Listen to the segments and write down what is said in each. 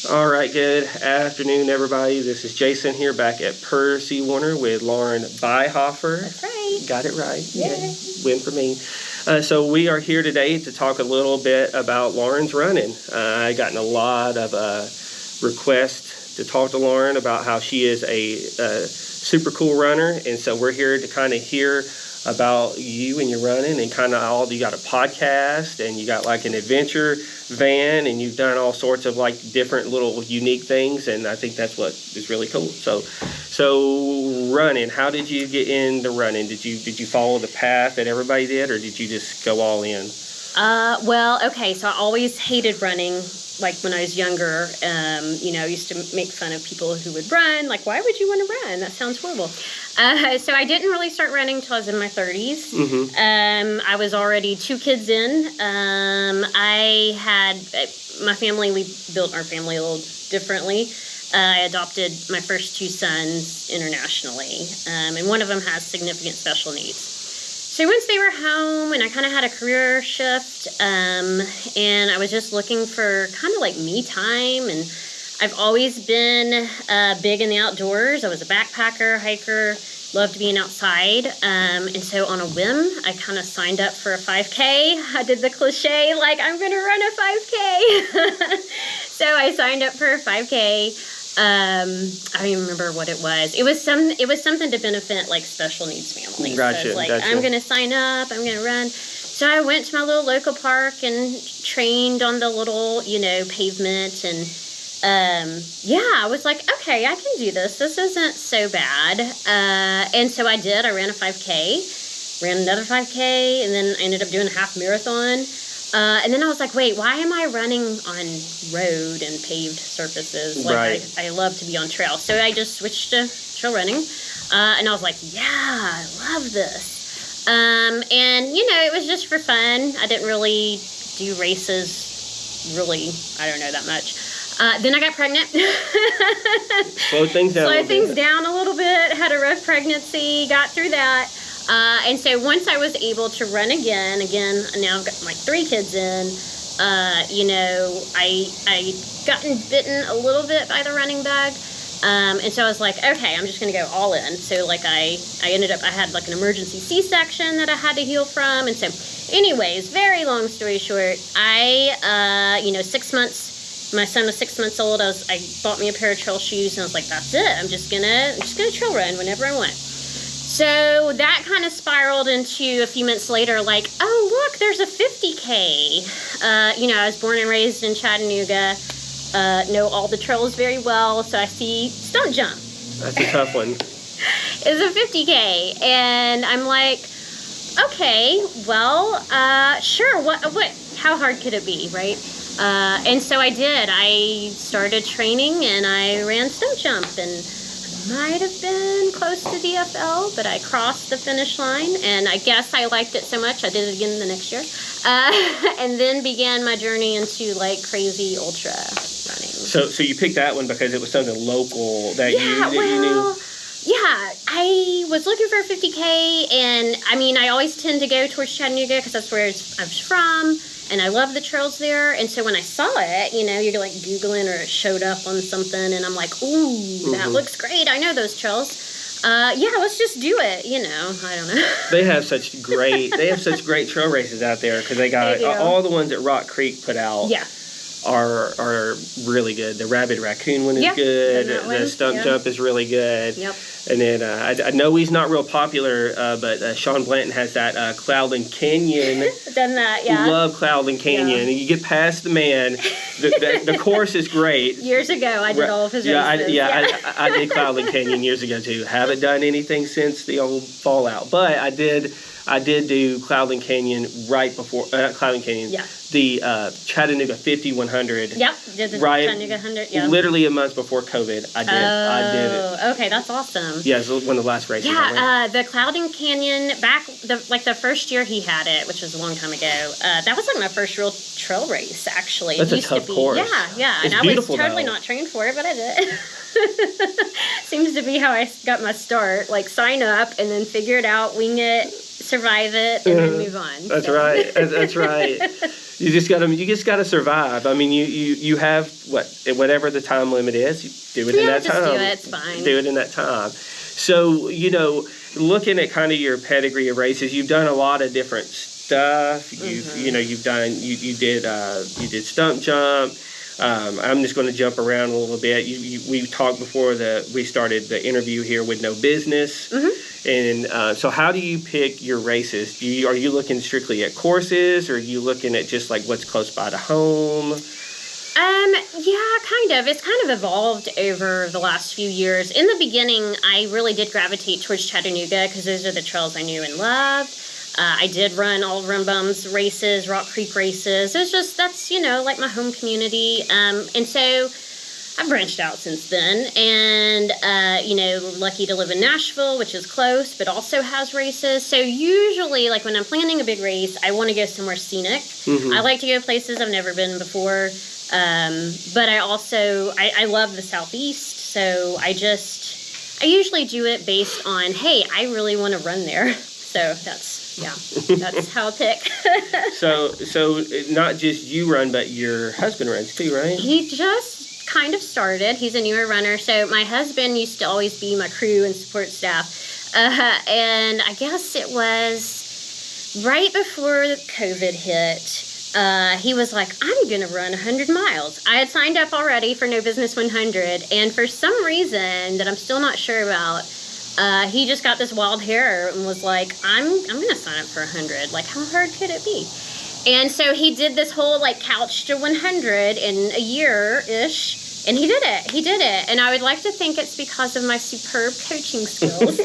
All right, good afternoon, everybody. This is Jason here back at Percy Warner with Lauren Beihoffer. That's right. Got it right. Yay. Win for me. So we are here today to talk a little bit about Lauren's running. I've gotten a lot of requests to talk to Lauren about how she is a super cool runner. And so we're here to kind of hear about you and your running and kind of all. You got a podcast and you got like an adventure van and you've done all sorts of like different little unique things, and I think that's what is really cool. So running, how did you get into running? Did you follow the path that everybody did, or did you just go all in? Okay, so I always hated running, like when I was younger. I used to make fun of people who would run, like, why would you want to run? That sounds horrible. So I didn't really start running until I was in my 30s. Mm-hmm. I was already 2 kids in. We built our family a little differently. I adopted my first 2 sons internationally, and one of them has significant special needs. So once they were home and I kind of had a career shift, and I was just looking for kind of like me time, and I've always been big in the outdoors. I was a backpacker, hiker, loved being outside, and so on a whim, I kind of signed up for a 5K. I did the cliche, like, I'm going to run a 5K. So I signed up for a 5K. I don't even remember what it was. It was something to benefit like special needs families. Gotcha. So it's like, Gotcha. I'm going to sign up, I'm going to run. So I went to my little local park and trained on the little, pavement, and I was like, okay, I can do this. This isn't so bad. And so I did. I ran a 5K, ran another 5K, and then I ended up doing a half marathon. And then I was like, wait, why am I running on road and paved surfaces? Like, right. I love to be on trail. So I just switched to trail running. And I was like, yeah, I love this. And, it was just for fun. I didn't really do races, I don't know that much. Then I got pregnant. Slow things down a little bit. Had a rough pregnancy, got through that. And so once I was able to run again, now I've got like 3 kids in, I gotten bitten a little bit by the running bug. And so I was like, okay, I'm just going to go all in. So like I had like an emergency C-section that I had to heal from. And so anyways, very long story short, 6 months, my son was 6 months old. I bought me a pair of trail shoes and I was like, that's it. I'm just gonna trail run whenever I want. So that kind of spiraled into a few months later, like, oh, look, there's a 50K. I was born and raised in Chattanooga, know all the trails very well, so I see Stunt Jump. That's a tough one. It's a 50K, and I'm like, okay, well, sure, what, how hard could it be, right? And so I did. I started training, and I ran Stunt Jump, and might have been close to DFL, but I crossed the finish line, and I guess I liked it so much I did it again the next year, and then began my journey into like crazy ultra running. So you picked that one because it was something local that you knew. Yeah, I was looking for a 50K, and I always tend to go towards Chattanooga because that's where I was from. And I love the trails there. And so when I saw it, you're like Googling, or it showed up on something. And I'm like, ooh, that looks great. I know those trails. Let's just do it. I don't know. They have such great trail races out there because they got all the ones that Rock Creek put out. Yeah. Are really good. The Rabid Raccoon one is good. The Stunt Jump is really good. Yep. And then I know he's not real popular, but Sean Blanton has that Cloudland Canyon. Done that, yeah. Love Cloudland Canyon. And you get past the man. The course is great. Years ago, I did all of his races. I did Cloudland Canyon years ago too. Haven't done anything since the old fallout, but I did do Cloudland Canyon right before Cloudland Canyon. Yeah. The Chattanooga 5100. Yep, did the right, Chattanooga 100. Yeah. Literally a month before COVID, I did it. Okay, that's awesome. Yeah, it was one of the last races. Yeah, the Cloudland Canyon the first year he had it, which was a long time ago. That was like my first real trail race, actually. That's a tough course. Yeah, it's and I was totally though. not trained for it, but I did. Seems to be how I got my start. Like, sign up and then figure it out, wing it, survive it, and then move on. That's right. That's right. You just gotta survive. I mean, you have whatever the time limit is. You do it in that just time. Do it. It's fine. Do it in that time. So looking at kind of your pedigree of races, you've done a lot of different stuff. You've done you did stump jump. I'm just going to jump around a little bit. We talked before we started the interview here with no business. And so how do you pick your races? Are you looking strictly at courses, or are you looking at just like what's close by to home? Yeah, kind of. It's kind of evolved over the last few years. In the beginning, I really did gravitate towards Chattanooga because those are the trails I knew and loved. I did run all Run Bums races, Rock Creek races. That's like my home community. And so I've branched out since then, and lucky to live in Nashville, which is close, but also has races. So usually, like when I'm planning a big race, I want to go somewhere scenic. I like to go places I've never been before, but I also I love the Southeast. So I usually do it based on, hey, I really want to run there. So that's how I pick. So not just you run, but your husband runs too, right? He just kind of started. He's a newer runner. So my husband used to always be my crew and support staff. And I guess it was right before COVID hit. He was like, I'm going to run 100 miles. I had signed up already for No Business 100. And for some reason that I'm still not sure about, he just got this wild hair and was like, I'm going to sign up for 100. Like, how hard could it be? And so he did this whole, couch to 100 in a year-ish, and he did it. And I would like to think it's because of my superb coaching skills.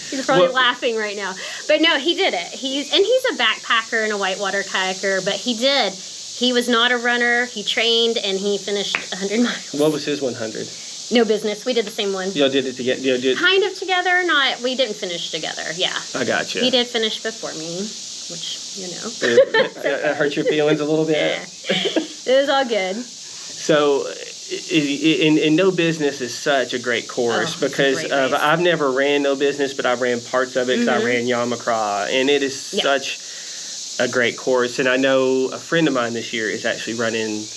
He's probably laughing right now. But no, he did it. He's a backpacker and a whitewater kayaker, but he did. He was not a runner. He trained, and he finished 100 miles. What was his 100? No Business. We did the same one. Y'all did it together? Kind of together. We didn't finish together. Yeah. I got you. He did finish before me, which, It hurt your feelings a little bit? Yeah. It was all good. So, in No Business is such a great course because I've never ran No Business, but I've ran parts of it because I ran Yamacraw, and it is such a great course. And I know a friend of mine this year is actually running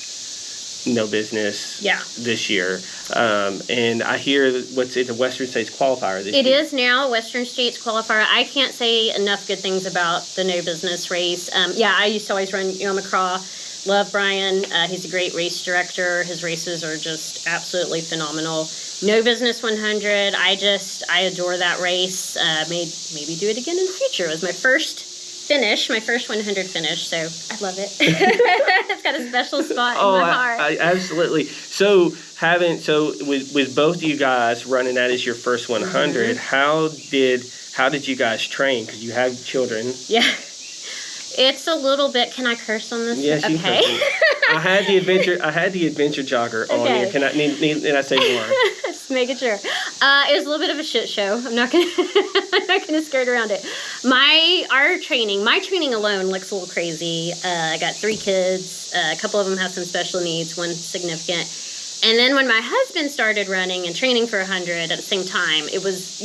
No Business this year. And I hear it's a Western States qualifier this year. It is now a Western States qualifier. I can't say enough good things about the No Business race. I used to always run Yamacraw. Love Brian. He's a great race director. His races are just absolutely phenomenal. No Business 100. I adore that race. Maybe do it again in the future. It was my first 100 finish, so I love it. It's got a special spot in my heart. I absolutely. So with both of you guys running that as your first 100, how did you guys train? Because you have children. Yeah. It's a little bit. Can I curse on this? Yes, you can. I had the adventure jogger on here. Can I say more? Just making sure. It was a little bit of a shit show. I'm not gonna skirt around it. My training alone looks a little crazy. I got 3 kids. A couple of them have some special needs. One significant. And then when my husband started running and training for 100 at the same time, it was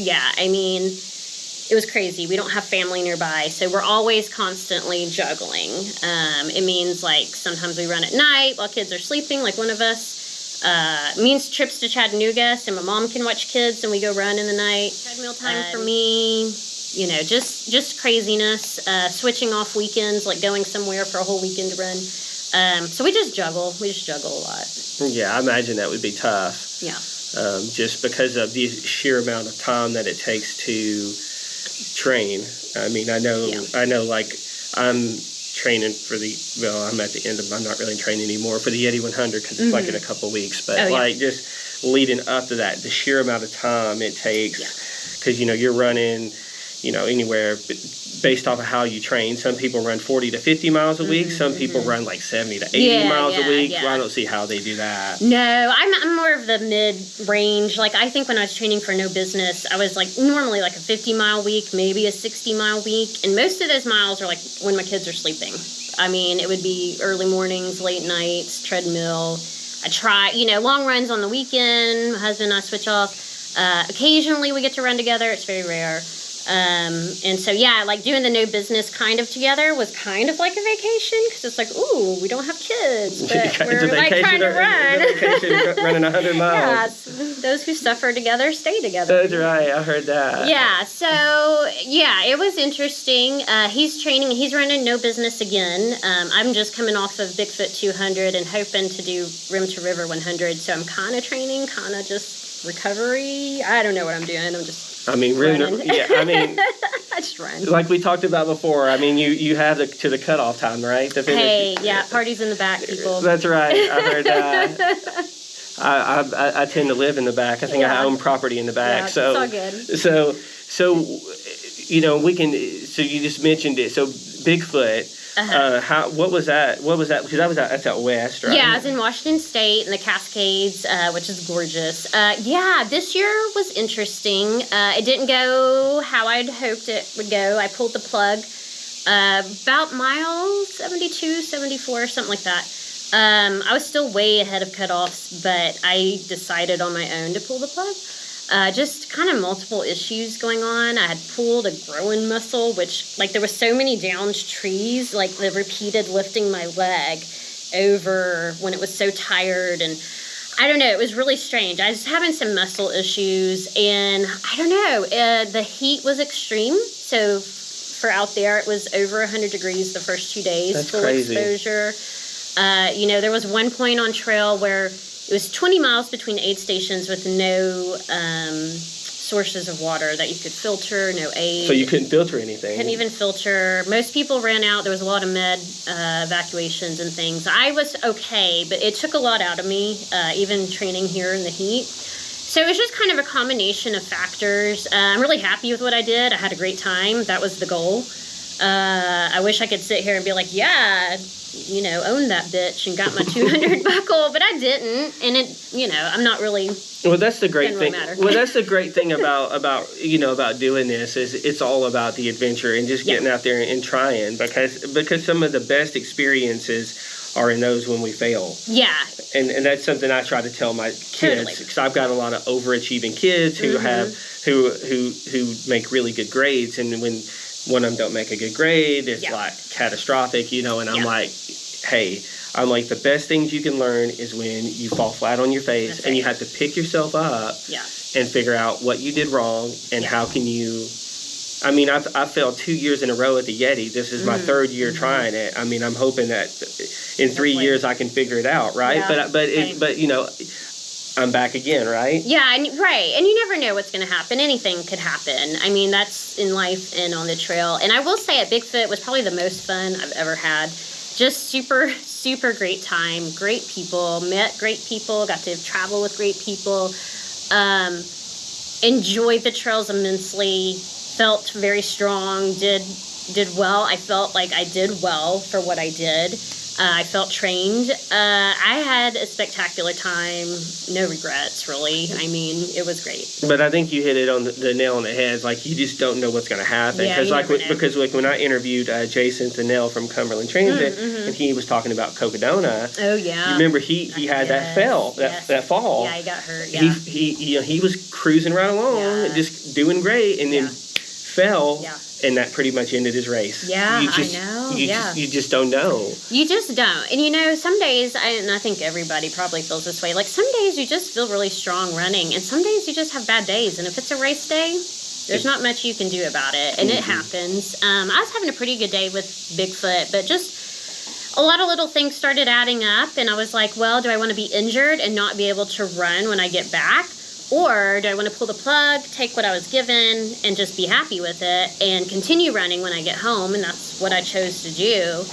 it was crazy. We don't have family nearby, so we're always constantly juggling. It means sometimes we run at night while kids are sleeping, like one of us. It means trips to Chattanooga so my mom can watch kids and we go run in the night. Treadmill time for me, just craziness. Switching off weekends, like going somewhere for a whole weekend to run. So we just juggle. We just juggle a lot. Yeah, I imagine that would be tough. Yeah. Just because of the sheer amount of time that it takes to train. I mean, I know I'm training for I'm at the end of, I'm not really training anymore for the Yeti 100 because it's in a couple weeks, but just leading up to that, the sheer amount of time it takes, because you're running anywhere based off of how you train. Some people run 40 to 50 miles a week. Some people run 70 to 80 miles a week. Yeah. Well, I don't see how they do that. No, I'm more of the mid-range. I think when I was training for No Business, I was normally a 50-mile week, maybe a 60-mile week. And most of those miles are when my kids are sleeping. I mean, it would be early mornings, late nights, treadmill. I try, long runs on the weekend. My husband and I switch off. Occasionally we get to run together. It's very rare. And so, yeah, like doing the no business kind of together was kind of like a vacation because it's like, ooh, we don't have kids, but we're like trying to run. Running 100 miles. Yeah, those who suffer together stay together. That's right. I heard that. Yeah. So, yeah, it was interesting. He's training. He's running no business again. I'm just coming off of Bigfoot 200 and hoping to do Rim to River 100. So I'm kind of training, kind of just recovery. I don't know what I'm doing. I'm just. I mean, I just run. Like we talked about before. I mean, you have to the cutoff time, right? To finish. Hey, yeah, parties in the back, people. That's right. I heard that. I tend to live in the back. I think I own property in the back. Yeah, so it's all good. So we can. So you just mentioned it. So Bigfoot. What was that? Because that's out west, right? Yeah, I was in Washington State in the Cascades, which is gorgeous. This year was interesting. It didn't go how I'd hoped it would go. I pulled the plug about mile 72, 74, something like that. I was still way ahead of cutoffs, but I decided on my own to pull the plug. Just kind of multiple issues going on. I had pulled a growing muscle, which, like, there were so many downed trees, like the repeated lifting my leg over when it was so tired. And I don't know, it was really strange. I was having some muscle issues, and I don't know, the heat was extreme. So for out there, it was over 100 degrees the first 2 days. That's full crazy. Exposure. There was one point on trail where it was 20 miles between aid stations with no sources of water that you could filter, no aid. So you couldn't filter anything? Couldn't even filter. Most people ran out. There was a lot of med evacuations and things. I was okay, but it took a lot out of me, even training here in the heat. So it was just kind of a combination of factors. I'm really happy with what I did. I had a great time. That was the goal. I wish I could sit here and be like, yeah, own that bitch and got my 200 buckle, but I didn't. And I'm not really. Well, that's the great thing. Matter. Well, that's the great thing about doing this is it's all about the adventure and just getting out there and trying because some of the best experiences are in those when we fail. Yeah. And that's something I try to tell my kids because I've got a lot of overachieving kids who have who make really good grades, and when one of them don't make a good grade, it's like catastrophic, and I'm like, hey, the best things you can learn is when you fall flat on your face and you have to pick yourself up and figure out what you did wrong and how can you. I mean, I've failed 2 years in a row at the Yeti. This is my third year trying it. I mean, I'm hoping that in 3 years I can figure it out, right? Yeah, but I'm back again, right? Yeah, right. And you never know what's going to happen. Anything could happen. I mean, that's in life and on the trail. And I will say at Bigfoot was probably the most fun I've ever had. Just super, super great time. Great people. Met great people. Got to travel with great people. Enjoyed the trails immensely. Felt very strong. Did well. I felt like I did well for what I did. I felt trained. I had a spectacular time. No regrets, really. I mean, it was great. But I think you hit it on the nail on the head. Like, you just don't know what's going to happen. Yeah, Because when I interviewed Jason Thinnell from Cumberland Transit, and he was talking about Cocodona. Oh, yeah. You remember he had that fall. Yeah, he got hurt. Yeah. He was cruising right along, just doing great, and then fell. Yeah. And that pretty much ended his race. Yeah, I know. You just don't know. You just don't. And some days, and I think everybody probably feels this way, like some days you just feel really strong running, and some days you just have bad days. And if it's a race day, there's not much you can do about it. And it happens. I was having a pretty good day with Bigfoot, but just a lot of little things started adding up. And I was like, well, do I want to be injured and not be able to run when I get back? Or do I want to pull the plug, take what I was given, and just be happy with it and continue running when I get home? And that's what I chose to do.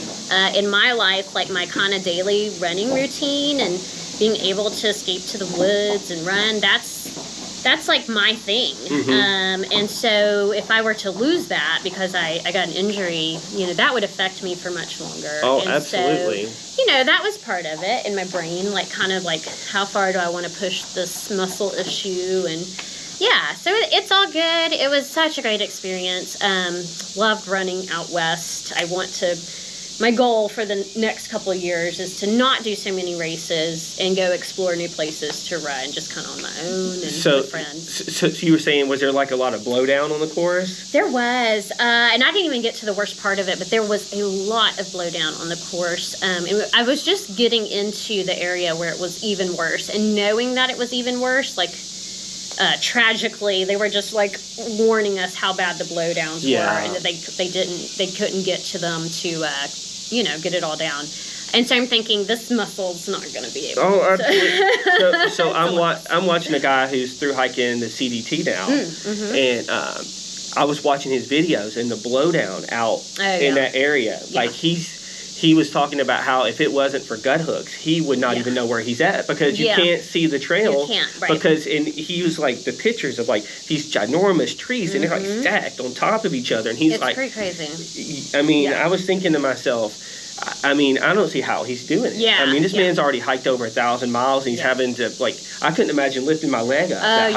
In my life, like my kind of daily running routine and being able to escape to the woods and run, that's like my thing. And so if I were to lose that because I got an injury, that would affect me for much longer. Oh, and absolutely. So, that was part of it in my brain, like kind of like how far do I want to push this muscle issue? And so it's all good. It was such a great experience. Loved running out west. I want to my goal for the next couple of years is to not do so many races and go explore new places to run, just kind of on my own and with friends. So you were saying, was there like a lot of blowdown on the course? There was, and I didn't even get to the worst part of it, but there was a lot of blowdown on the course. And I was just getting into the area where it was even worse, and knowing that it was even worse, like tragically, they were just like warning us how bad the blowdowns were, and that they couldn't get to them to get it all down. And so I'm thinking, this muscle's not going to be able to. Absolutely. So I'm watching a guy who's through hiking the CDT now, and I was watching his videos and the blowdown out in that area. Yeah. Like he was talking about how if it wasn't for gut hooks, he would not even know where he's at, because you can't see the trail. You can't, right. Because he used like the pictures of like these ginormous trees and they're like stacked on top of each other, and he's it's pretty crazy. I mean, I was thinking to myself, I mean, I don't see how he's doing it. Yeah. I mean, this man's already hiked over 1,000 miles, and he's having to, like, I couldn't imagine lifting my leg up. Oh,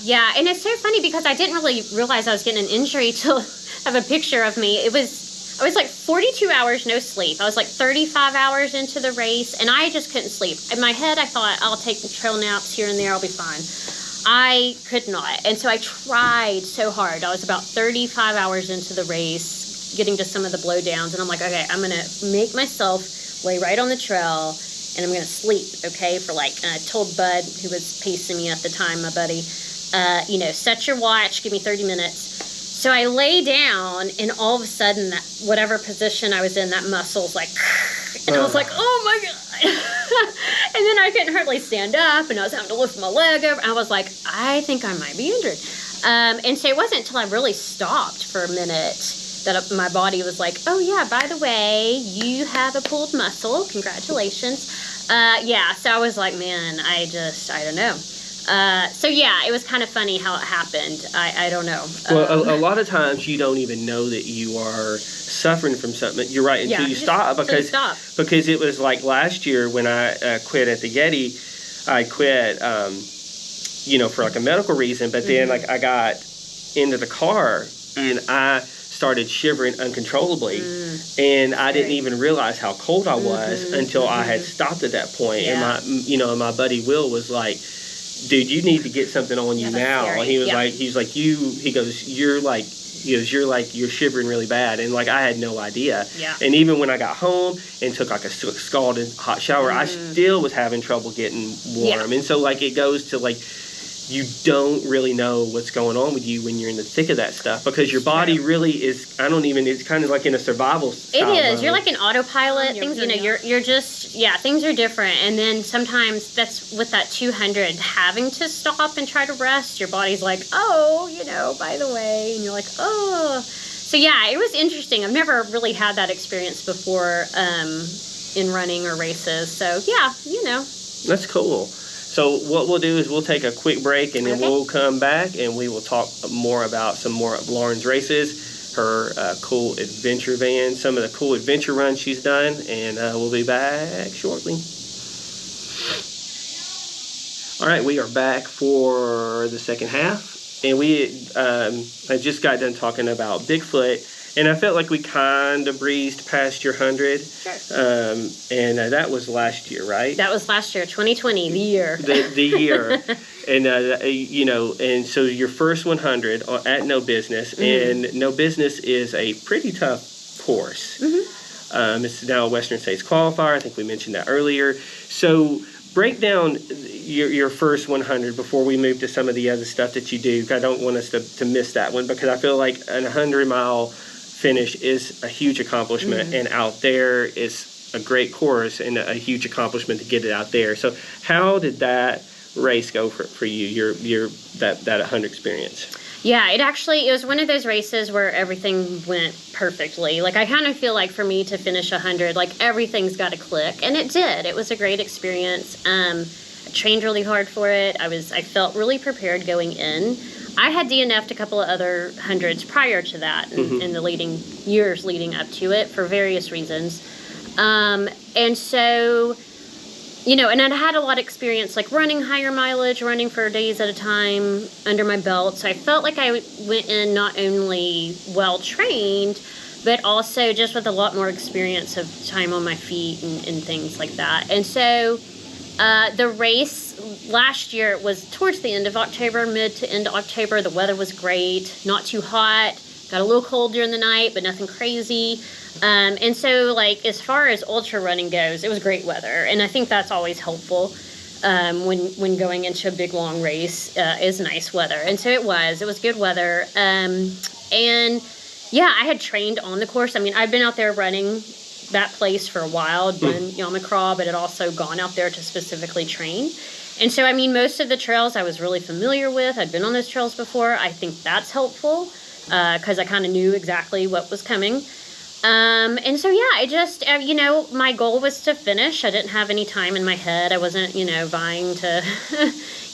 yeah. And it's so funny because I didn't really realize I was getting an injury till I have a picture of me. I was like 42 hours no sleep. I was like 35 hours into the race, and I just couldn't sleep. In my head, I thought, I'll take the trail naps here and there, I'll be fine. I could not. And so I tried so hard. I was about 35 hours into the race, getting to some of the blowdowns, and I'm like, okay, I'm gonna make myself lay right on the trail, and I'm gonna sleep, okay, for like, and I told Bud, who was pacing me at the time, my buddy, set your watch, give me 30 minutes. So I lay down, and all of a sudden, that whatever position I was in, that muscle's like, and I was like, oh my God. And then I couldn't hardly stand up, and I was having to lift my leg over. I was like, I think I might be injured. And so it wasn't until I really stopped for a minute that my body was like, oh yeah, by the way, you have a pulled muscle. Congratulations. So I was like, man, I don't know. So yeah, it was kind of funny how it happened. I don't know. Well, a lot of times you don't even know that you are suffering from something. You're right, until you stop. Because it was like last year when I quit at the Yeti, I quit, for like a medical reason, but then like I got into the car and I started shivering uncontrollably, and I didn't even realize how cold I was until I had stopped at that point. And my buddy Will was like, dude, you need to get something on you now. And he goes, you're shivering really bad. And like, I had no idea. Yeah. And even when I got home and took like a scalding hot shower, I still was having trouble getting warm. And so like, it goes to like, you don't really know what's going on with you when you're in the thick of that stuff, because your body really is, it's kind of like in a survival style It is. mode. You're like an autopilot. You're just, things are different. And then sometimes that's with that 200, having to stop and try to rest, your body's like, oh, by the way, and you're like, oh. So yeah, it was interesting. I've never really had that experience before in running or races. So yeah, That's cool. So what we'll do is we'll take a quick break, and then we'll come back and we will talk more about some more of Lauren's races, her cool adventure van, some of the cool adventure runs she's done, and we'll be back shortly. All right, we are back for the second half, and I just got done talking about Bigfoot. And I felt like we kind of breezed past your 100. Sure. And that was last year, right? That was last year, 2020, the year. The year. And, and so your first 100 at No Business. And No Business is a pretty tough course. It's now a Western States qualifier. I think we mentioned that earlier. So break down your first 100 before we move to some of the other stuff that you do. I don't want us to miss that one, because I feel like a 100-mile finish is a huge accomplishment, and out there is a great course and a huge accomplishment to get it out there. So how did that race go for you, that 100 experience? Yeah, it was one of those races where everything went perfectly. Like, I kind of feel like for me to finish 100, like everything's got to click, and it did. It was a great experience. I trained really hard for it. I felt really prepared going in. I had DNF'd a couple of other hundreds prior to that in the years leading up to it for various reasons. And so, and I had a lot of experience like running higher mileage, running for days at a time under my belt. So I felt like I went in not only well trained, but also just with a lot more experience of time on my feet and things like that. And so the race last year was towards the end of October, mid to end of October. The weather was great, not too hot, got a little cold during the night, but nothing crazy. And so, like, as far as ultra running goes, it was great weather. And I think that's always helpful when going into a big, long race, is nice weather. And so it was good weather. And yeah, I had trained on the course. I mean, I've been out there running that place for a while, done Yamacraw, but had also gone out there to specifically train. And so, I mean, most of the trails I was really familiar with. I'd been on those trails before. I think that's helpful because I kind of knew exactly what was coming. And so, yeah, I just, my goal was to finish. I didn't have any time in my head. I wasn't, vying to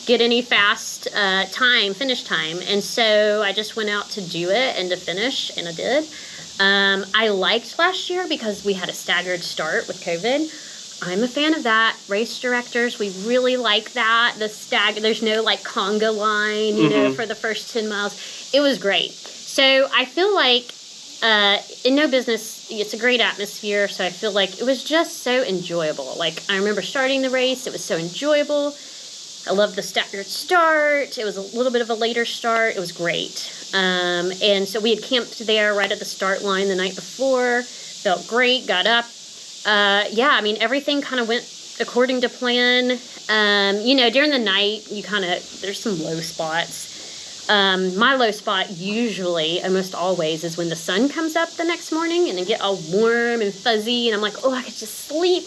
get any fast finish time. And so I just went out to do it and to finish, and I did. I liked last year because we had a staggered start with COVID. I'm a fan of that. Race directors, we really like that. There's no like conga line, for the first 10 miles. It was great. So I feel like in no business, it's a great atmosphere. So I feel like it was just so enjoyable. Like, I remember starting the race. It was so enjoyable. I loved the staggered start. It was a little bit of a later start. It was great. And so we had camped there right at the start line the night before. Felt great. Got up. Everything kind of went according to plan. During the night, there's some low spots. My low spot usually, almost always, is when the sun comes up the next morning and I get all warm and fuzzy and I'm like, oh, I could just sleep.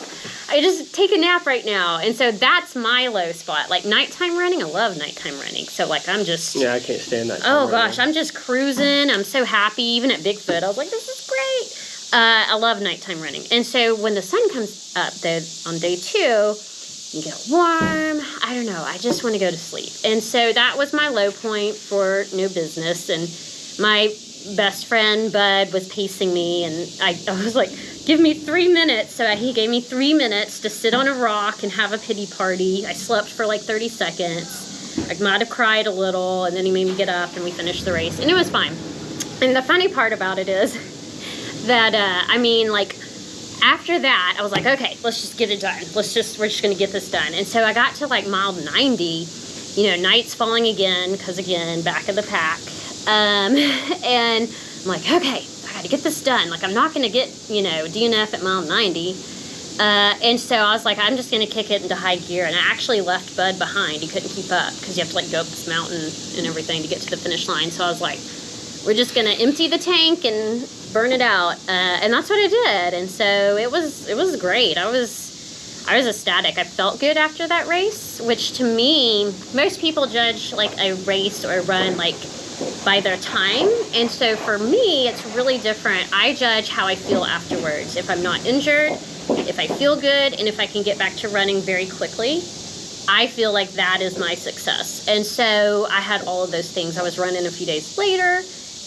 I just take a nap right now. And so that's my low spot. Like nighttime running, I love nighttime running. So like I'm just... Yeah, I can't stand that. Oh gosh, I'm just cruising. I'm so happy. Even at Bigfoot, I was like, this is great. I love nighttime running. And so when the sun comes up though on day 2, you get warm. I don't know. I just want to go to sleep. And so that was my low point for no business. And my best friend, Bud, was pacing me. And I was like, give me 3 minutes. So he gave me 3 minutes to sit on a rock and have a pity party. I slept for like 30 seconds. I might have cried a little. And then he made me get up and we finished the race. And it was fine. And the funny part about it is that, after that, I was like, okay, let's just get it done. We're just going to get this done. And so I got to like mile 90, night's falling again, because again, back of the pack. And I'm like, okay, I got to get this done. Like, I'm not going to get, DNF at mile 90. And so I was like, I'm just going to kick it into high gear. And I actually left Bud behind. He couldn't keep up because you have to like go up this mountain and everything to get to the finish line. So I was like, we're just going to empty the tank and burn it out. And that's what I did. And so it was great. I was ecstatic. I felt good after that race, which to me, most people judge like a race or a run like by their time. And so for me, it's really different. I judge how I feel afterwards. If I'm not injured, if I feel good, and if I can get back to running very quickly, I feel like that is my success. And so I had all of those things. I was running a few days later.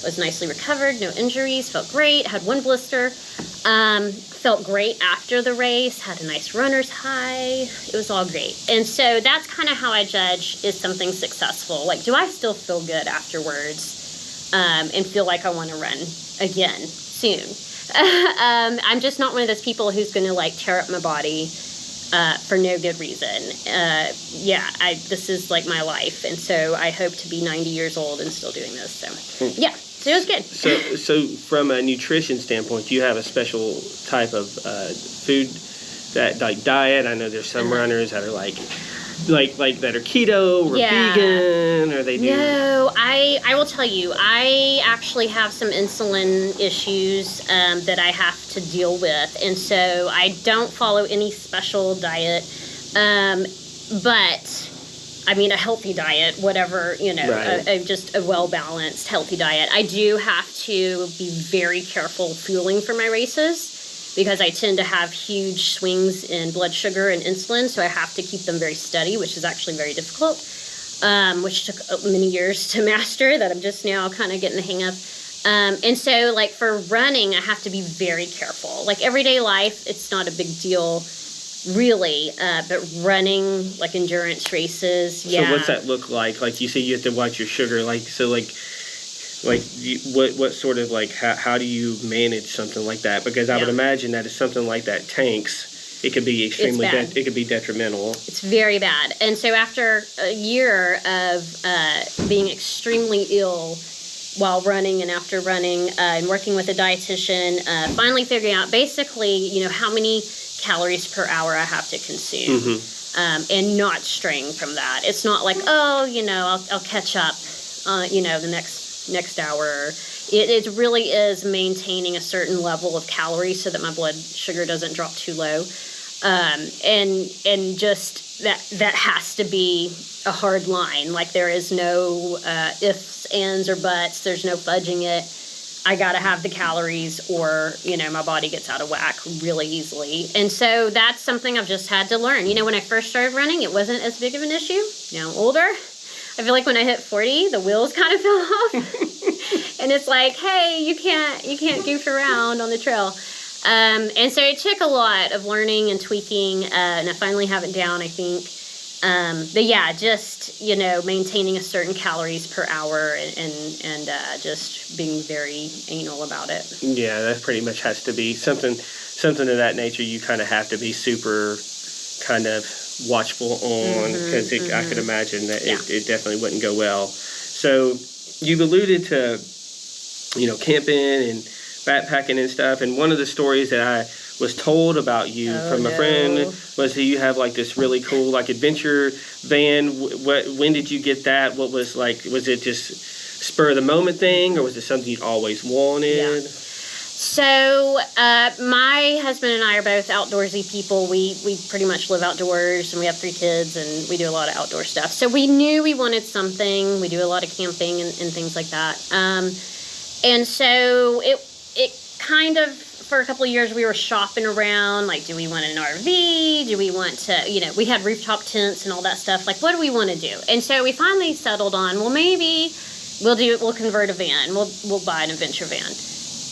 Was nicely recovered, no injuries, felt great, had one blister, felt great after the race, had a nice runner's high. It was all great. And so that's kind of how I judge, is something successful? Like, do I still feel good afterwards and feel like I want to run again soon? I'm just not one of those people who's going to like tear up my body for no good reason. This is like my life. And so I hope to be 90 years old and still doing this. So, yeah. So it was good. So from a nutrition standpoint, do you have a special type of food that like diet? I know there's some runners that are like that are keto or vegan, or they do. No, I will tell you, I actually have some insulin issues that I have to deal with, and so I don't follow any special diet, but. I mean, a healthy diet, whatever, right. Just a well-balanced, healthy diet. I do have to be very careful fueling for my races because I tend to have huge swings in blood sugar and insulin, so I have to keep them very steady, which is actually very difficult, which took many years to master, that I'm just now kind of getting the hang of. And so, like, for running, I have to be very careful. Like, everyday life, it's not a big deal. Really, but running, like endurance races, So what's that look like? Like you say you have to watch your sugar, like like what sort of like how do you manage something like that? Because I would imagine that if something like that tanks, it could be extremely it could be detrimental. It's very bad. And so after a year of being extremely ill while running and after running and working with a dietitian, finally figuring out basically, you know, how many calories per hour I have to consume, and not straying from that. It's not like, oh, you know, I'll catch up, you know, the next hour. It really is maintaining a certain level of calories so that my blood sugar doesn't drop too low. And just that has to be a hard line. Like there is no ifs, ands, or buts. There's no fudging it. I got to have the calories or, you know, my body gets out of whack really easily. And so that's something I've just had to learn. You know, when I first started running, it wasn't as big of an issue. Now I'm older. I feel like when I hit 40, the wheels kind of fell off. And it's like, hey, you can't goof around on the trail. And so it took a lot of learning and tweaking, and I finally have it down, I think. But yeah, just, you know, maintaining a certain calories per hour and just being very anal about it. Yeah, that pretty much has to be something of that nature. You kind of have to be super kind of watchful on, because I could imagine that it definitely wouldn't go well. So you've alluded to, you know, camping and backpacking and stuff, and one of the stories that I was told about you from a friend was that you have like this really cool like adventure van. When did you get that? What was like, was it just spur of the moment thing, or was it something you'd always wanted? So my husband and I are both outdoorsy people. We pretty much live outdoors, and we have 3 kids, and we do a lot of outdoor stuff. So we knew we wanted something. We do a lot of camping and things like that. And so it kind of, for a couple of years, we were shopping around, like, do we want an RV? Do we want to, you know, we had rooftop tents and all that stuff. Like, what do we want to do? And so we finally settled on, well, maybe we'll convert a van. We'll buy an adventure van.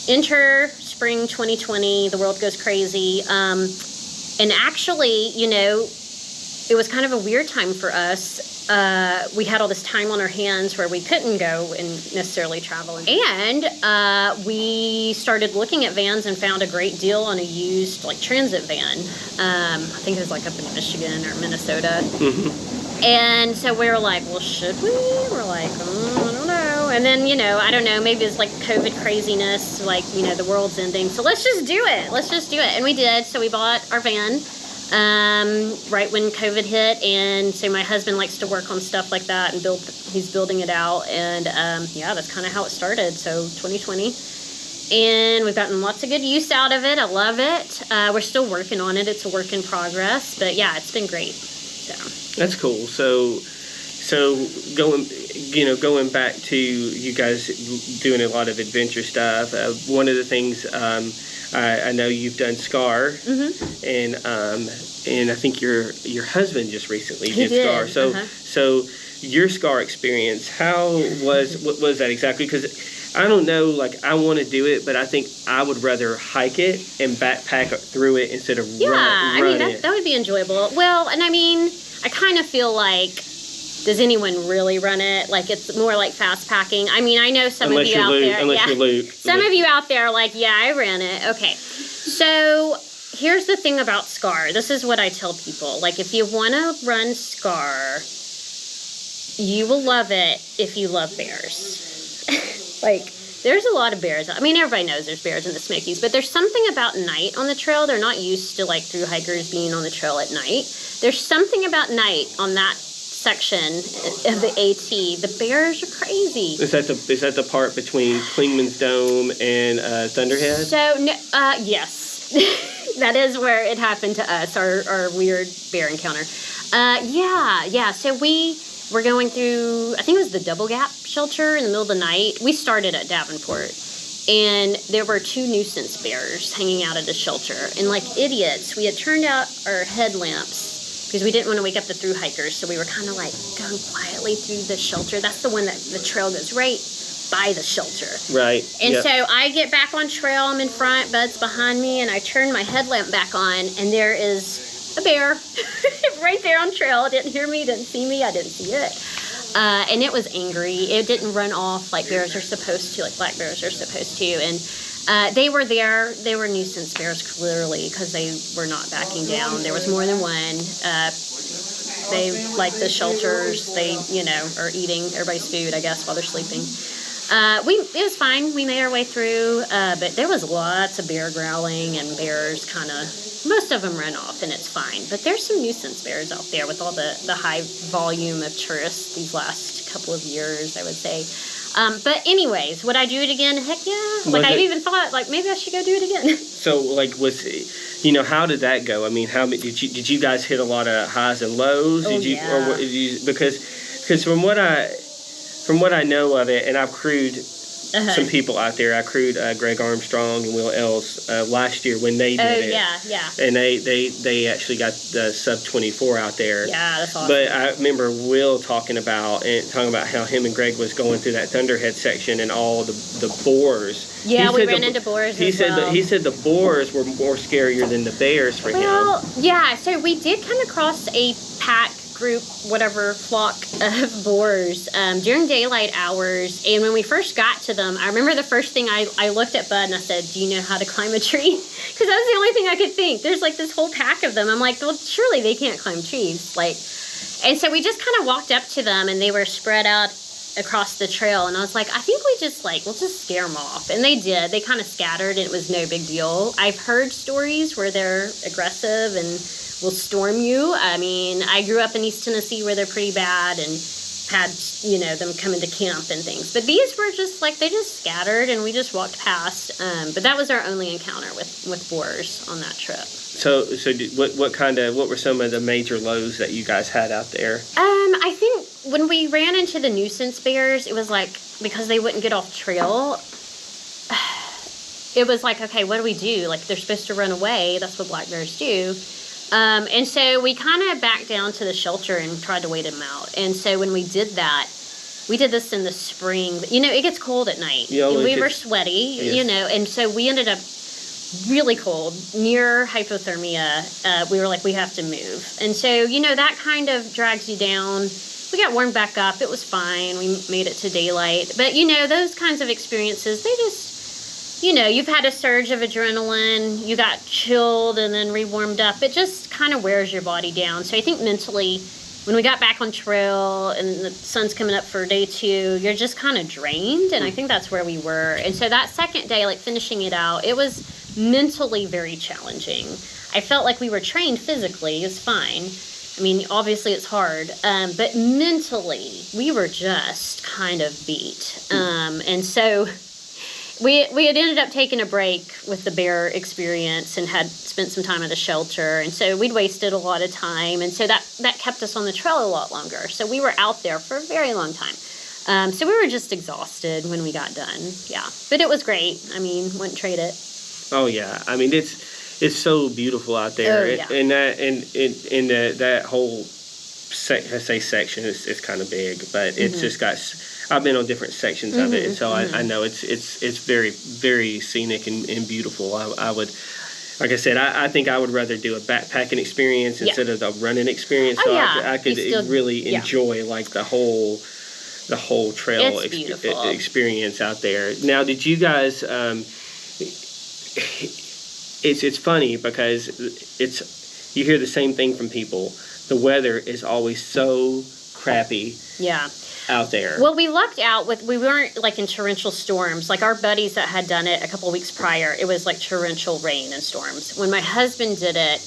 Enter spring 2020, the world goes crazy. And actually, you know, it was kind of a weird time for us. We had all this time on our hands where we couldn't go and necessarily travel. And we started looking at vans and found a great deal on a used like transit van. I think it was like up in Michigan or Minnesota. And so we were like, well, should we? We're like, I don't know. And then, you know, I don't know, maybe it's like COVID craziness, like, you know, the world's ending. So let's just do it. And we did. So we bought our van right when COVID hit, and so my husband likes to work on stuff like that and he's building it out, and yeah, that's kind of how it started. So 2020, and we've gotten lots of good use out of it. I love it. We're still working on it. It's a work in progress, but yeah, it's been great. So that's cool. So going back to you guys doing a lot of adventure stuff, one of the things I know you've done SCAR, and I think your husband just recently did SCAR. So your SCAR experience, what was that exactly? Because I don't know, like, I want to do it, but I think I would rather hike it and backpack through it instead of run it. I mean, that would be enjoyable. Well, and I mean, I kind of feel like, does anyone really run it? Like, it's more like fast packing. I mean, I know some of you out there. Unless you're Luke. Some of you out there are like, yeah, I ran it. Okay. So here's the thing about SCAR. This is what I tell people. Like, if you want to run SCAR, you will love it if you love bears. Like, there's a lot of bears. I mean, everybody knows there's bears in the Smokies, but there's something about night on the trail. They're not used to, like, through hikers being on the trail at night. There's something about night on that section of the AT. The bears are crazy. Is that the part between Clingman's Dome and Thunderhead? So yes, that is where it happened to us. Our weird bear encounter. Yeah. So we were going through, I think it was the Double Gap shelter in the middle of the night. We started at Davenport, and there were 2 nuisance bears hanging out at the shelter. And like idiots, we had turned out our headlamps because we didn't want to wake up the thru hikers, so we were kind of like going quietly through the shelter. That's the one that the trail goes right by the shelter. Right. And so I get back on trail, I'm in front, Bud's behind me, and I turn my headlamp back on, and there is a bear right there on trail. It didn't hear me, didn't see me, I didn't see it. And it was angry. It didn't run off like bears are supposed to, like black bears are supposed to. And they were there. They were nuisance bears, clearly, because they were not backing down. There was more than one. They, like the shelters, they, are eating everybody's food, I guess, while they're sleeping. It was fine. We made our way through, but there was lots of bear growling, and bears most of them ran off, and it's fine. But there's some nuisance bears out there with all the high volume of tourists these last couple of years, I would say. But anyways, would I do it again? Heck yeah. Like, I even thought, like, maybe I should go do it again. So, like, how did that go? I mean, did you guys hit a lot of highs and lows? Because from what I know of it, and I've crewed some people out there. I crewed Greg Armstrong and Will Ells last year when they did it. Oh, yeah. And they actually got the sub 24 out there. Yeah, that's awesome. But I remember Will talking about how him and Greg was going through that Thunderhead section and all the boars. Yeah, we ran into boars as well. He said the boars were more scarier than the bears for him. Well, yeah, so we did come across a pack group, whatever, flock of boars during daylight hours. And when we first got to them, I remember the first thing I looked at Bud and I said, do you know how to climb a tree? Because that was the only thing I could think. There's like this whole pack of them. I'm like, well, surely they can't climb trees. And so we just kind of walked up to them, and they were spread out across the trail. And I was like, I think we'll just scare them off. And they did. They kind of scattered, and it was no big deal. I've heard stories where they're aggressive and will storm you. I mean, I grew up in East Tennessee where they're pretty bad, and had, them come into camp and things. But these were just they just scattered, and we just walked past. But that was our only encounter with boars on that trip. So what were some of the major lows that you guys had out there? I think when we ran into the nuisance bears, it was because they wouldn't get off trail, it was okay, what do we do? They're supposed to run away. That's what black bears do. And so we kind of backed down to the shelter and tried to wait them out. And so when we did that, we did this in the spring. It gets cold at night. Yeah, we were sweaty, yes. And so we ended up really cold, near hypothermia. We were we have to move. And so, that kind of drags you down. We got warmed back up. It was fine. We made it to daylight. But, those kinds of experiences, they just... you've had a surge of adrenaline, you got chilled and then re-warmed up. It just kind of wears your body down. So I think mentally, when we got back on trail and the sun's coming up for day 2, you're just kind of drained. And I think that's where we were. And so that second day, finishing it out, it was mentally very challenging. I felt like we were trained physically. It was fine. I mean, obviously it's hard. But mentally, we were just kind of beat. And so... We had ended up taking a break with the bear experience and had spent some time at a shelter. And so we'd wasted a lot of time. And so that kept us on the trail a lot longer. So we were out there for a very long time. So we were just exhausted when we got done. Yeah. But it was great. I mean, wouldn't trade it. Oh, yeah. I mean, it's so beautiful out there. Oh, yeah. And that whole section is kind of big, but it's just got... I've been on different sections of it, and so I know it's very, very scenic and beautiful. I would, like I said, I think I would rather do a backpacking experience instead of the running experience. So I could really enjoy the whole trail experience out there. Now, did you guys? It's funny because you hear the same thing from people. The weather is always so crappy. Yeah. Out there. Well, we lucked out we weren't in torrential storms. Our buddies that had done it a couple of weeks prior, it was torrential rain and storms. When my husband did it,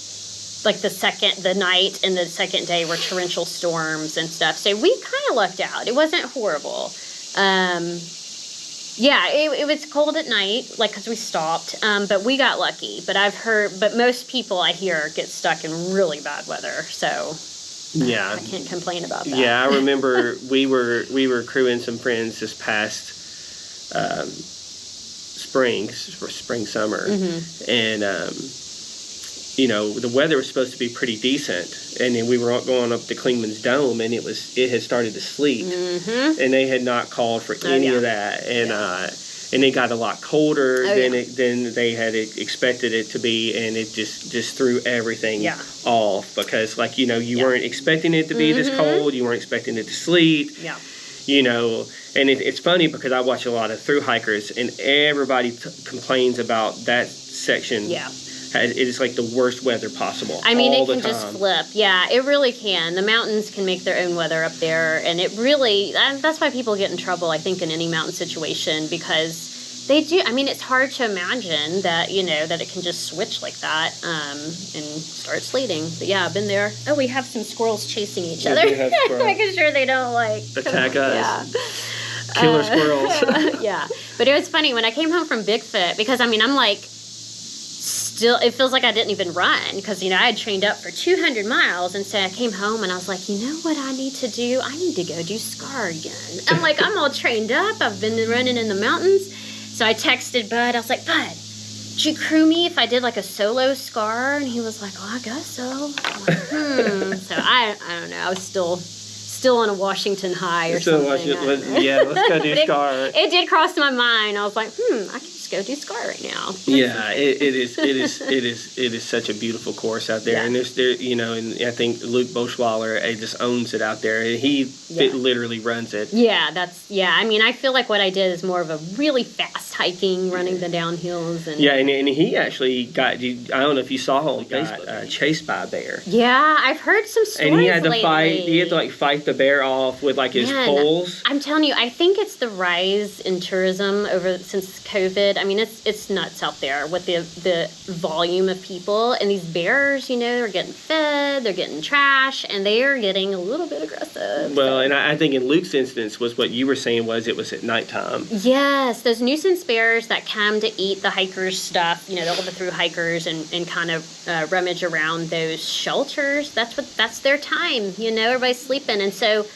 the night and the second day were torrential storms and stuff. So we kind of lucked out. It wasn't horrible. It was cold at night, because we stopped, but we got lucky. But most people I hear get stuck in really bad weather, so... Yeah, I can't complain about that. Yeah, I remember we were crewing some friends this past summer, and the weather was supposed to be pretty decent, and then we were going up to Klingman's Dome, and it had started to sleet, and they had not called for any of that, and and it got a lot colder than yeah. than they had expected it to be, and it just threw everything off because, like, you know, you weren't expecting it to be this cold, you weren't expecting it to sleet, you know. And it's funny because I watch a lot of thru hikers, and everybody complains about that section. It is like the worst weather possible. I mean, all it can the time. just flip. Yeah, it really can. The mountains can make their own weather up there, and it really, that's why people get in trouble, I think, in any mountain situation, because they do. I mean, it's hard to imagine that, you know, that it can just switch like that and start sleeting. But yeah, I've been there. Oh, we have some squirrels chasing each other. Making sure they don't, like, attack us. Yeah. Killer squirrels. Yeah. But it was funny when I came home from Bigfoot, because, I mean, I'm like, still, it feels like I didn't even run because, you know, I had trained up for 200 miles. And so I came home and I was like, you know what I need to do? I need to go do SCAR again. I'm like, I'm all trained up. I've been running in the mountains. So I texted Bud. I was like, Bud, would you crew me if I did like a solo SCAR? And he was like, oh, I guess so. I'm like, So I don't know. I was still on a Washington high or something. Let's go do SCAR. It did cross my mind. I was like, I can just go do SCAR right now. Yeah, it is such a beautiful course out there, and there, you know, and I think Luke Boschwaller just owns it out there, and he literally runs it. Yeah, I mean, I feel like what I did is more of a really fast hiking, running the downhills, and and he actually got. I don't know if you saw him, got chased by a bear. Yeah, I've heard some stories. And he had to lately. fight. He had to like fight the bear off with like his poles. I'm telling you, I think it's the rise in tourism since COVID. I mean, it's nuts out there with the volume of people, and these bears, you know, they're getting fed, they're getting trash, and they are getting a little bit aggressive. Well, and I think in Luke's instance was what you were saying was it was at nighttime. Yes, those nuisance bears that come to eat the hikers' stuff, you know, they'll go through hikers and kind of rummage around those shelters. That's their time, you know, everybody's sleeping, and so.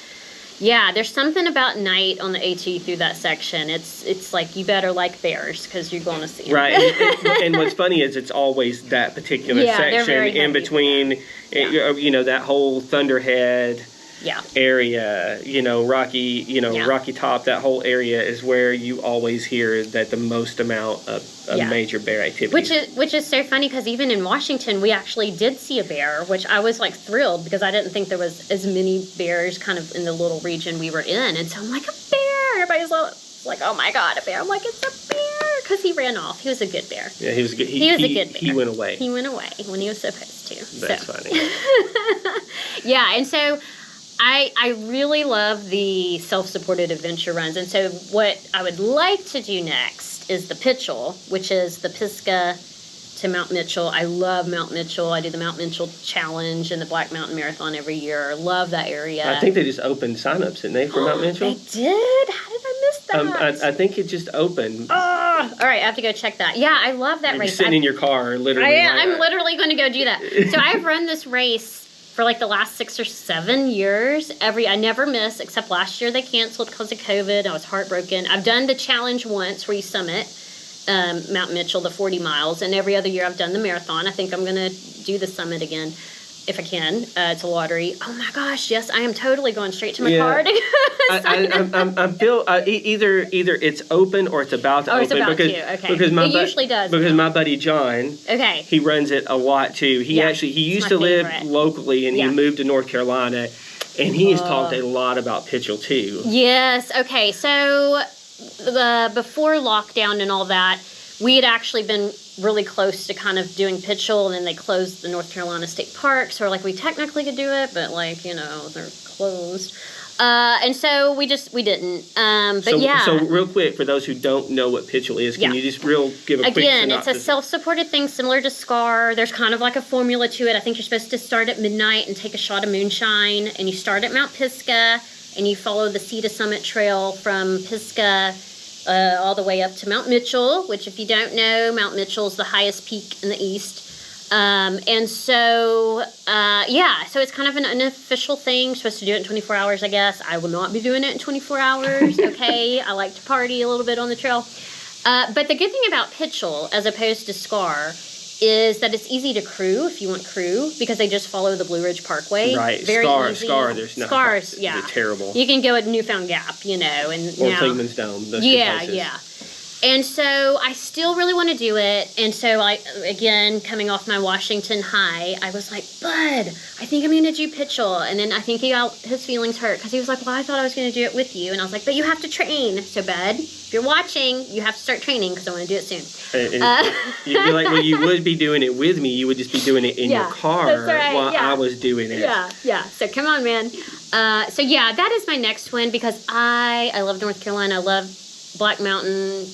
Yeah, there's something about night on the AT through that section. It's like you better like bears because you're going to see them. Right, and what's funny is it's always that particular section in between, you know, that whole Thunderhead area, you know, Rocky Top, that whole area is where you always hear that the most amount of major bear activity. Which is so funny because even in Washington, we actually did see a bear, which I was like thrilled because I didn't think there was as many bears kind of in the little region we were in. And so I'm like, a bear! Everybody's like, oh my God, a bear. I'm like, it's a bear! Because he ran off. He was a good bear. Yeah, he was good. He was a good bear. He went away. He went away when he was supposed to. That's funny. Yeah, and so I really love the self-supported adventure runs. And so what I would like to do next is the Pitchell, which is the Pisgah to Mount Mitchell. I love Mount Mitchell. I do the Mount Mitchell Challenge and the Black Mountain Marathon every year. Love that area. I think they just opened sign-ups, didn't they, for Mount Mitchell? They did? How did I miss that? I think it just opened. All right, I have to go check that. Yeah, I love that race. Sitting in your car, literally. I'm literally going to go do that. So I've run this race for like the last 6 or 7 years. I never miss, except last year they canceled because of COVID. I was heartbroken. I've done the challenge once where you summit Mount Mitchell, the 40 miles, and every other year I've done the marathon. I think I'm going to do the summit again if I can. It's a lottery. Oh my gosh, yes, I am totally going straight to my car to I feel either it's open or it's about to open. It's about to. Okay. Because it usually does. Because my buddy John, he runs it a lot too. He used to live locally and he moved to North Carolina, and he has talked a lot about Pitchell too. Yes. Okay. So before lockdown and all that, we had actually been really close to kind of doing Pitchell, and then they closed the North Carolina State Park. So we're like, we technically could do it, but like, you know, they're closed. And so we didn't. So real quick, for those who don't know what Pitchell is, can you just give a quick synopsis? It's a self-supported thing similar to SCAR. There's kind of like a formula to it. I think you're supposed to start at midnight and take a shot of moonshine, and you start at Mount Pisgah, and you follow the Sea to Summit Trail from Pisgah all the way up to Mount Mitchell, which if you don't know, Mount Mitchell is the highest peak in the east. So it's kind of an unofficial thing. You're supposed to do it in 24 hours, I guess. I will not be doing it in 24 hours, okay? I like to party a little bit on the trail. But the good thing about Pitchell, as opposed to SCAR, is that it's easy to crew if you want crew, because they just follow the Blue Ridge Parkway. Right. Very easy. SCAR, there's no. SCAR's, they're terrible. You can go at Newfound Gap, you know, and or Cleveland's Dome. Those two places. And so I still really want to do it. And so again, coming off my Washington high, I was like, Bud, I think I'm going to do Pitchell. And then I think he got his feelings hurt because he was like, well, I thought I was going to do it with you. And I was like, but you have to train. So Bud, if you're watching, you have to start training because I want to do it soon. You'd be like, well, you would be doing it with me. You would just be doing it in your car while I was doing it. Yeah. So come on, man. So yeah, that is my next one because I love North Carolina. I love Black Mountain,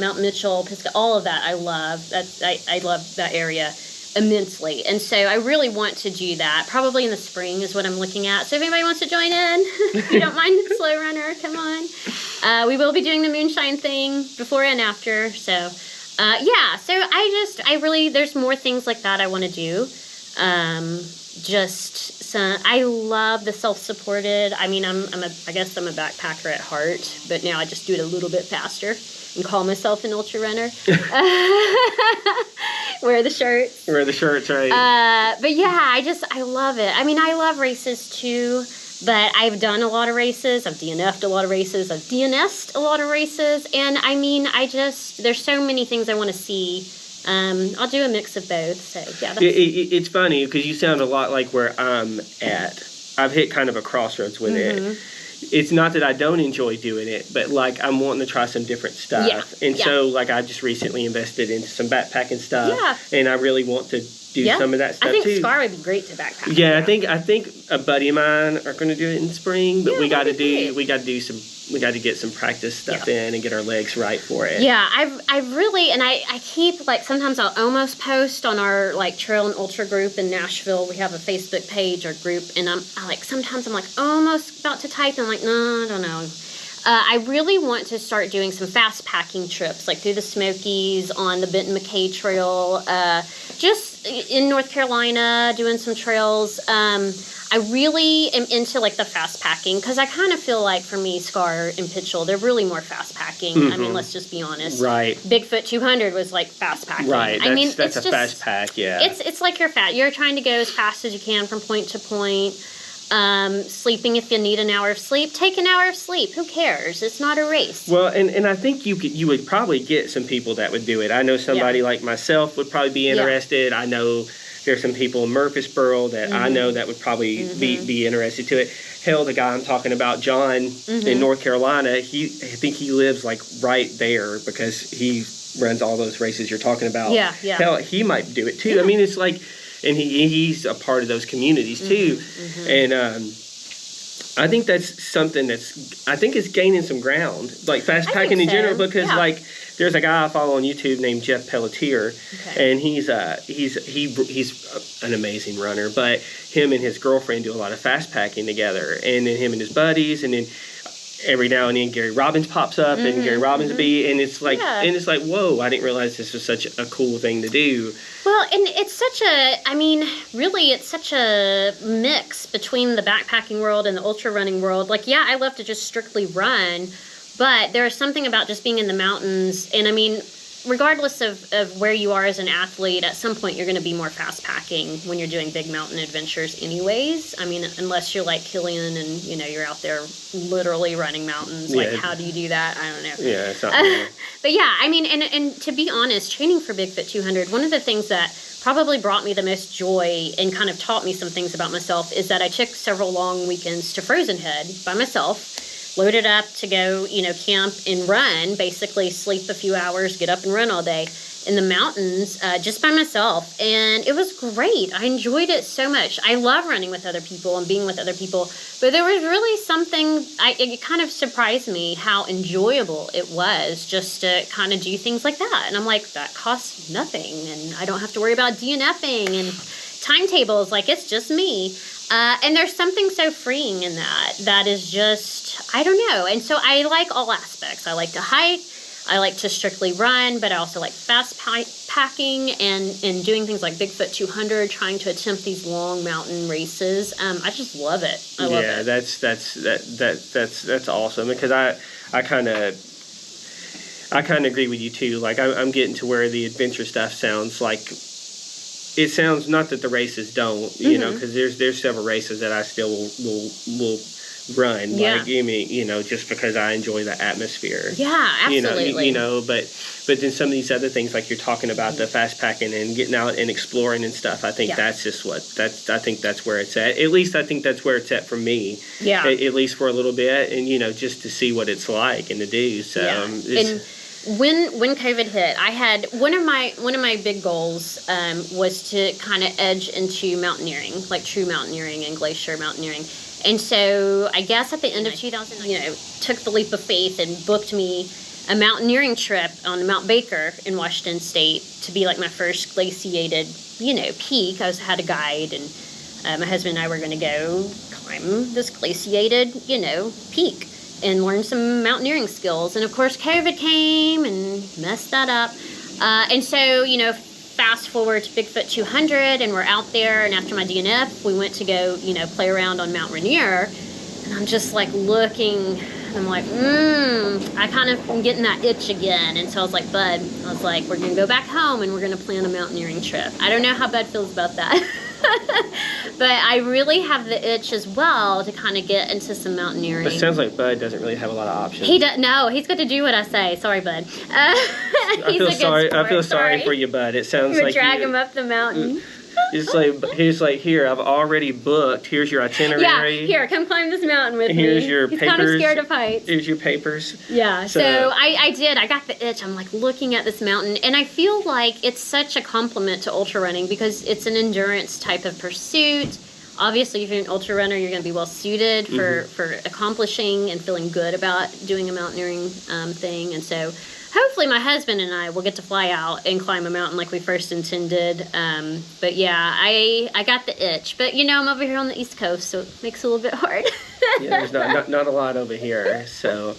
Mount Mitchell, Pisgah, all of that I love. I love that area immensely. And so I really want to do that. Probably in the spring is what I'm looking at. So if anybody wants to join in, if you don't mind the slow runner, come on. We will be doing the moonshine thing before and after. So, so there's more things like that I want to do. I love the self-supported. I mean, I guess I'm a backpacker at heart, but now I just do it a little bit faster and call myself an ultra runner. Wear the shirts. Wear the shirts, right? But yeah, I love it. I mean, I love races too, but I've done a lot of races. I've DNF'd a lot of races. I've DNS'd a lot of races. And I mean, there's so many things I want to see. I'll do a mix of both. So yeah, it's funny because you sound a lot like where I'm at. I've hit kind of a crossroads with it. It's not that I don't enjoy doing it, but like I'm wanting to try some different stuff. So like I just recently invested into some backpacking stuff, and I really want to do some of that stuff too. I think Scar would be great to backpack. Yeah, I think a buddy of mine are going to do it in spring, but we got to get some practice stuff in and get our legs right for it. Yeah, I've really, and I keep, like, sometimes I'll almost post on our, like, trail and ultra group in Nashville. We have a Facebook page, our group, and sometimes I'm, like, almost about to type, and I'm like, no, I don't know. I really want to start doing some fast packing trips, like through the Smokies, on the Benton McKay Trail, just in North Carolina, doing some trails. I really am into like the fast packing because I kind of feel like for me, Scar and Pitchell, they're really more fast packing. I mean, let's just be honest. Right. Bigfoot 200 was like fast packing. Right. That's a fast pack. Yeah. It's like you're trying to go as fast as you can from point to point. Sleeping if you need an hour of sleep, take an hour of sleep. Who cares? It's not a race. Well, and I think you would probably get some people that would do it. I know somebody like myself would probably be interested. I know there's some people in Murfreesboro that I know that would probably be interested to it. Hell, the guy I'm talking about, John, in North Carolina, I think he lives like right there because he runs all those races you're talking about. Yeah. Hell, he might do it too. Yeah. I mean, it's like, and he's a part of those communities too. And I think that's something I think it's gaining some ground, like fast packing in general, because like there's a guy I follow on YouTube named Jeff Pelletier, and he's an amazing runner, but him and his girlfriend do a lot of fast packing together, and then him and his buddies, and then every now and then Gary Robbins pops up and Gary Robbins and it's like whoa, I didn't realize this was such a cool thing to do. Well, and it's such a mix between the backpacking world and the ultra running world. Like, yeah, I love to just strictly run, but there is something about just being in the mountains, and I mean, regardless of where you are as an athlete, at some point you're going to be more fast packing when you're doing big mountain adventures anyways. I mean, unless you're like Killian and, you're out there literally running mountains. Like, how do you do that? I don't know. Yeah, it's not but yeah, I mean, and to be honest, training for Bigfoot 200, one of the things that probably brought me the most joy and kind of taught me some things about myself is that I took several long weekends to Frozen Head by myself. Loaded up to go, camp and run, basically sleep a few hours, get up and run all day in the mountains, just by myself. And it was great. I enjoyed it so much. I love running with other people and being with other people. But there was really something, it kind of surprised me how enjoyable it was just to kind of do things like that. And I'm like, that costs nothing. And I don't have to worry about DNFing and timetables. Like, it's just me. And there's something so freeing in that is just, I don't know. And so I like all aspects. I like to hike, I like to strictly run, but I also like fast packing and doing things like Bigfoot 200, trying to attempt these long mountain races. I just love it. I love it. That's awesome, because I kind of agree with you too. Like, I'm getting to where the adventure stuff sounds like, it sounds, not that the races don't, because there's several races that I still will run. Yeah. Like, just because I enjoy the atmosphere. Yeah, absolutely. But then some of these other things, like you're talking about the fast packing and getting out and exploring and stuff, I think that's just I think that's where it's at. At least I think that's where it's at for me. Yeah. At least for a little bit, and, just to see what it's like and to do. So, and when COVID hit, I had one of my big goals was to kind of edge into mountaineering, like true mountaineering and glacier mountaineering. And so I guess at the end of 2009, took the leap of faith and booked me a mountaineering trip on Mount Baker in Washington State to be like my first glaciated, peak. I had a guide, and my husband and I were going to go climb this glaciated, peak and learn some mountaineering skills. And of course, COVID came and messed that up. And so, fast forward to Bigfoot 200, and we're out there. And after my DNF, we went to go, play around on Mount Rainier. And I'm just like looking, I'm like, I kind of am getting that itch again. And so I was like, Bud, we're going to go back home and we're going to plan a mountaineering trip. I don't know how Bud feels about that. But I really have the itch as well to kind of get into some mountaineering. It sounds like Bud doesn't really have a lot of options. He does. No, he's got to do what I say. Sorry, Bud. I feel sorry for you, Bud. It sounds like drag him up the mountain. He's like, here, I've already booked. Here's your itinerary. Yeah, here, come climb this mountain with me. Here's your papers. He's kind of scared of heights. Here's your papers. Yeah, so I did. I got the itch. I'm like looking at this mountain, and I feel like it's such a compliment to ultra running because it's an endurance type of pursuit. Obviously, if you're an ultra runner, you're going to be well suited for accomplishing and feeling good about doing a mountaineering thing. And so hopefully my husband and I will get to fly out and climb a mountain like we first intended. But yeah, I got the itch. But I'm over here on the East Coast, so it makes it a little bit hard. Yeah, there's not a lot over here. So,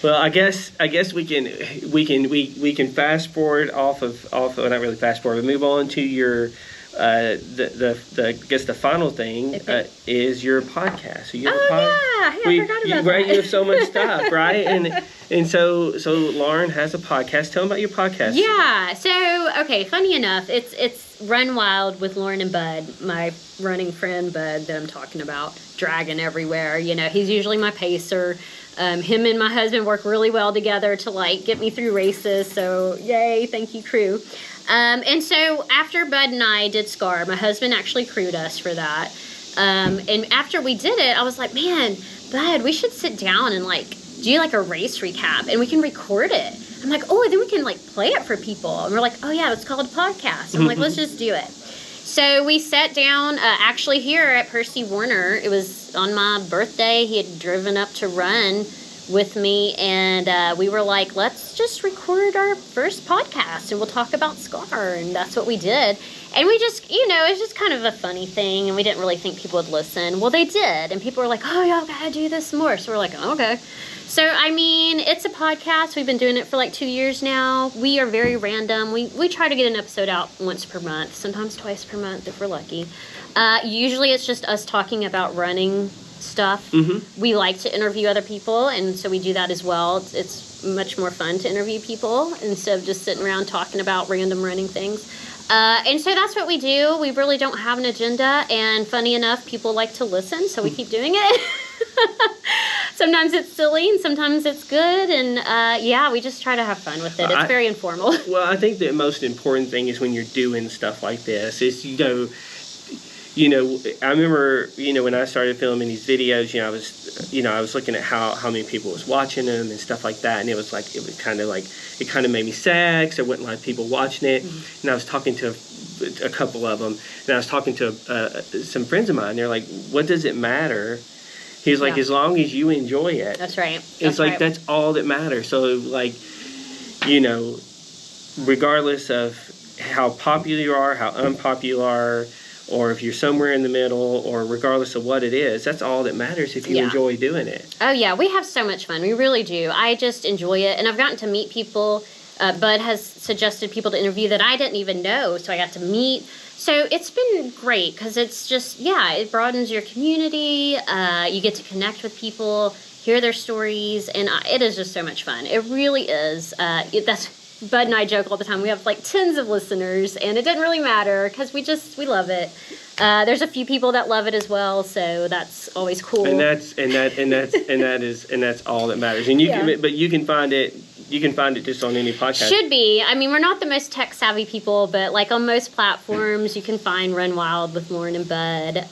well, I guess we can fast forward off of not really fast forward, but move on to your the final thing is your podcast. So you have a podcast. I forgot about that. Right, you have so much stuff, right? And so Lauren has a podcast. Tell them about your podcast. Yeah. So funny enough, it's Run Wild with Lauren and Bud, my running friend Bud that I'm talking about, dragging everywhere. He's usually my pacer. Him and my husband work really well together to get me through races. So yay, thank you, crew. And so after Bud and I did SCAR, my husband actually crewed us for that. And after we did it, I was like, man, Bud, we should sit down and do a race recap and we can record it. I'm like, oh, then we can play it for people. And we're like, oh yeah, it's called a podcast. I'm like, let's just do it. So we sat down actually here at Percy Warner. It was on my birthday. He had driven up to run with me, and we were like, let's just record our first podcast and we'll talk about SCAR. And that's what we did. And we just, it's just kind of a funny thing, and we didn't really think people would listen. Well, they did, and people were like, oh, y'all gotta do this more. So we're like, oh, okay. So, it's a podcast. We've been doing it for 2 years now. We are very random. We try to get an episode out once per month, sometimes twice per month if we're lucky. Usually it's just us talking about running stuff. We like to interview other people, and so we do that as well. It's much more fun to interview people instead of just sitting around talking about random running things. And so that's what we do. We really don't have an agenda, and funny enough, people like to listen, so we keep doing it. Sometimes it's silly, and sometimes it's good, and we just try to have fun with it. It's very informal. Well, I think the most important thing is when you're doing stuff like this is, I remember, when I started filming these videos, I was looking at how many people was watching them and stuff like that, and it kind of made me sad because there wasn't a lot of people watching it. And I was talking to a couple of them, and I was talking to some friends of mine. They're like, "What does it matter?" He's like, "As long as you enjoy it." That's right. That's all that matters. So regardless of how popular you are, how unpopular, or if you're somewhere in the middle, or regardless of what it is, that's all that matters if you enjoy doing it. Oh, yeah. We have so much fun. We really do. I just enjoy it. And I've gotten to meet people. Bud has suggested people to interview that I didn't even know, so I got to meet. So it's been great because it's just, it broadens your community. You get to connect with people, hear their stories, and it is just so much fun. It really is. Bud and I joke all the time. We have tens of listeners, and it doesn't really matter because we love it. There's a few people that love it as well, so that's always cool. And that's all that matters. And you can find it. You can find it just on any podcast. Should be. I mean, we're not the most tech savvy people, but like on most platforms, you can find Run Wild with Lauren and Bud.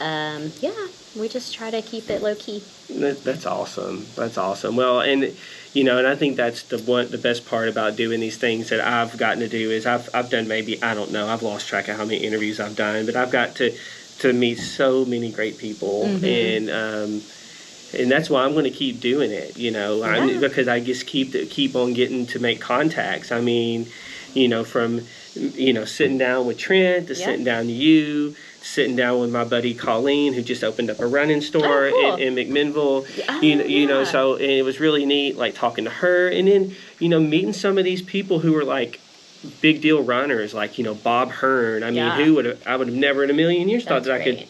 We just try to keep it low key. That's awesome. That's awesome. Well, and and I think that's the best part about doing these things that I've gotten to do is I've done maybe, I don't know, I've lost track of how many interviews I've done, but I've got to meet so many great people, and that's why I'm going to keep doing it, because I just keep on getting to make contacts. I mean, from sitting down with Trent to sitting down to you, sitting down with my buddy Colleen, who just opened up a running store in McMinnville. So and it was really neat, like talking to her, and then meeting some of these people who were like big deal runners, like Bob Hearn. I mean, I would have never in a million years thought that I could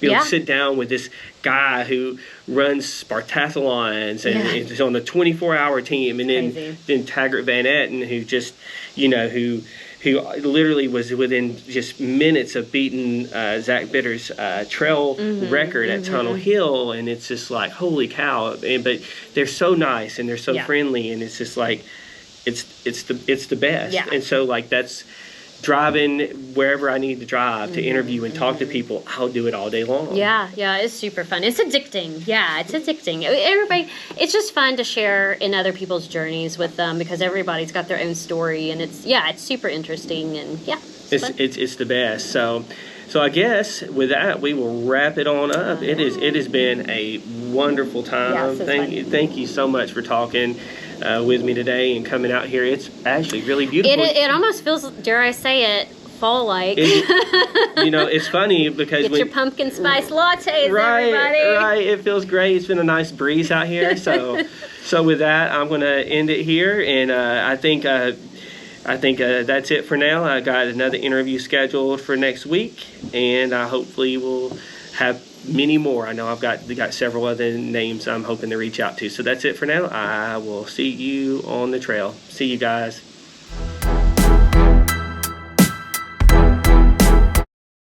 be able to sit down with this guy who runs Spartathlons and is on a 24-hour team, and then Taggart Van Etten, who just who literally was within just minutes of beating Zach Bitter's trail record at Tunnel Hill, and it's just like, holy cow! But they're so nice and they're so friendly, and it's just like it's the best. And so like that's driving wherever I need to drive to interview and talk to people. I'll do it all day long. Yeah, it's super fun. It's addicting. Yeah, it's addicting. Everybody, it's just fun to share in other people's journeys with them because everybody's got their own story, and it's super interesting, and it's the best. So I guess with that we will wrap it on up. It has been a wonderful time. Thank you so much for talking with me today and coming out here. It's actually really beautiful. It almost feels, dare I say it, fall-like. It's funny because get your pumpkin spice lattes, everybody. Right. It feels great. It's been a nice breeze out here. So with that, I'm going to end it here, and I think that's it for now. I got another interview scheduled for next week, and hopefully we'll have many more. I know I've got several other names I'm hoping to reach out to. So that's it for now. I will see you on the trail. See you guys.